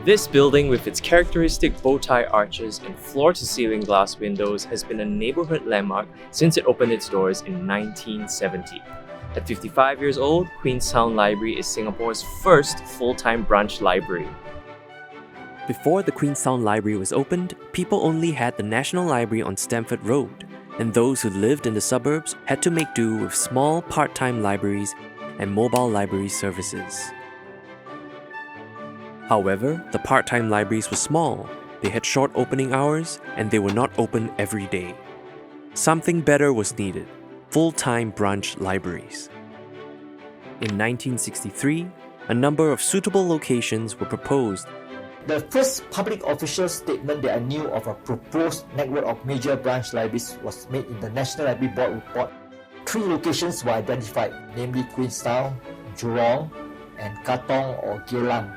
This building, with its characteristic bow-tie arches and floor-to-ceiling glass windows, has been a neighbourhood landmark since it opened its doors in 1970. At 55 years old, Queenstown Library is Singapore's first full-time branch library. Before the Queenstown Library was opened, people only had the National Library on Stamford Road, and those who lived in the suburbs had to make do with small part-time libraries and mobile library services. However, the part-time libraries were small, they had short opening hours, and they were not open every day. Something better was needed: full-time branch libraries. In 1963, a number of suitable locations were proposed. The first public official statement that I knew of a proposed network of major branch libraries was made in the National Library Board report. 3 locations were identified, namely Queenstown, Jurong, and Katong or Geylang.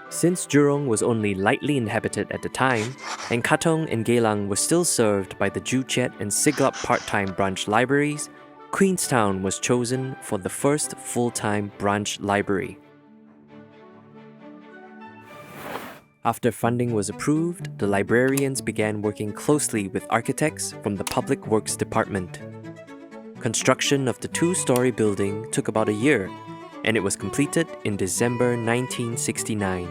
Since Jurong was only lightly inhabited at the time, and Katong and Geylang were still served by the Joo Chiat and Siglap part-time branch libraries, Queenstown was chosen for the first full-time branch library. After funding was approved, the librarians began working closely with architects from the Public Works Department. Construction of the 2-story building took about a year, and it was completed in December 1969.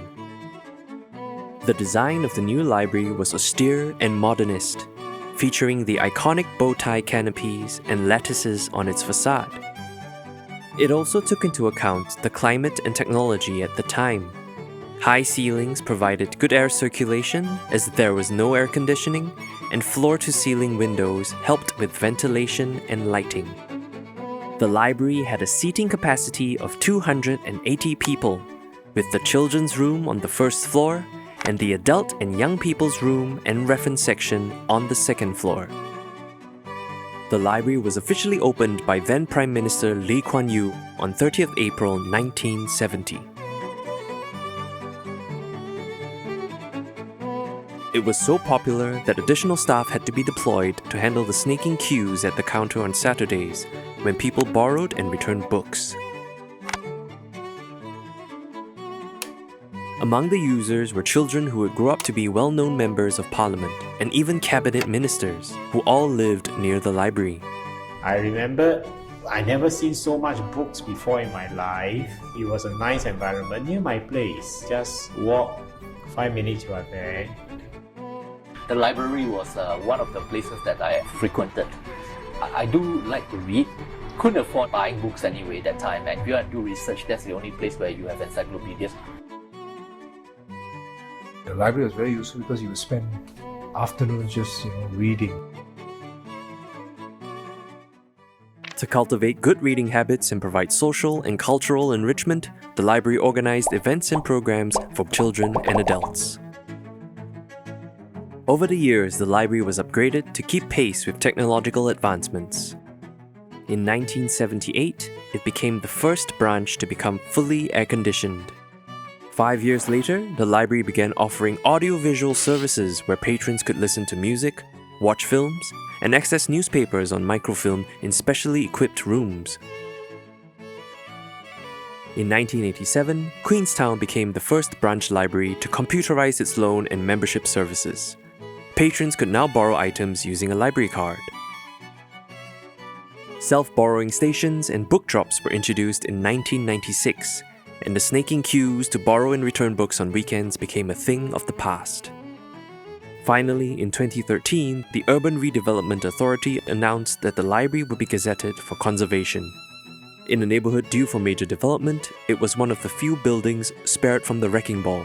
The design of the new library was austere and modernist, featuring the iconic bow-tie canopies and lattices on its facade. It also took into account the climate and technology at the time. High ceilings provided good air circulation as there was no air conditioning, and floor-to-ceiling windows helped with ventilation and lighting. The library had a seating capacity of 280 people, with the children's room on the first floor and the adult and young people's room and reference section on the second floor. The library was officially opened by then Prime Minister Lee Kuan Yew on 30th April 1970. It was so popular that additional staff had to be deployed to handle the snaking queues at the counter on Saturdays, when people borrowed and returned books. Among the users were children who would grow up to be well-known members of parliament and even cabinet ministers, who all lived near the library. I remember I never seen so much books before in my life. It was a nice environment near my place. Just walk 5 minutes, you are there. The library was one of the places that I frequented. I do like to read. Couldn't afford buying books anyway that time, and if you want to do research, that's the only place where you have encyclopedias. The library was very useful because you would spend afternoons just reading. To cultivate good reading habits and provide social and cultural enrichment, the library organized events and programs for children and adults. Over the years, the library was upgraded to keep pace with technological advancements. In 1978, it became the first branch to become fully air-conditioned. 5 years later, the library began offering audiovisual services where patrons could listen to music, watch films, and access newspapers on microfilm in specially equipped rooms. In 1987, Queenstown became the first branch library to computerize its loan and membership services. Patrons could now borrow items using a library card. Self-borrowing stations and book drops were introduced in 1996, and the snaking queues to borrow and return books on weekends became a thing of the past. Finally, in 2013, the Urban Redevelopment Authority announced that the library would be gazetted for conservation. In a neighbourhood due for major development, it was one of the few buildings spared from the wrecking ball.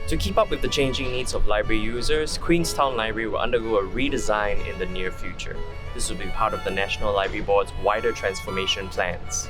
To keep up with the changing needs of library users, Queenstown Library will undergo a redesign in the near future. This will be part of the National Library Board's wider transformation plans.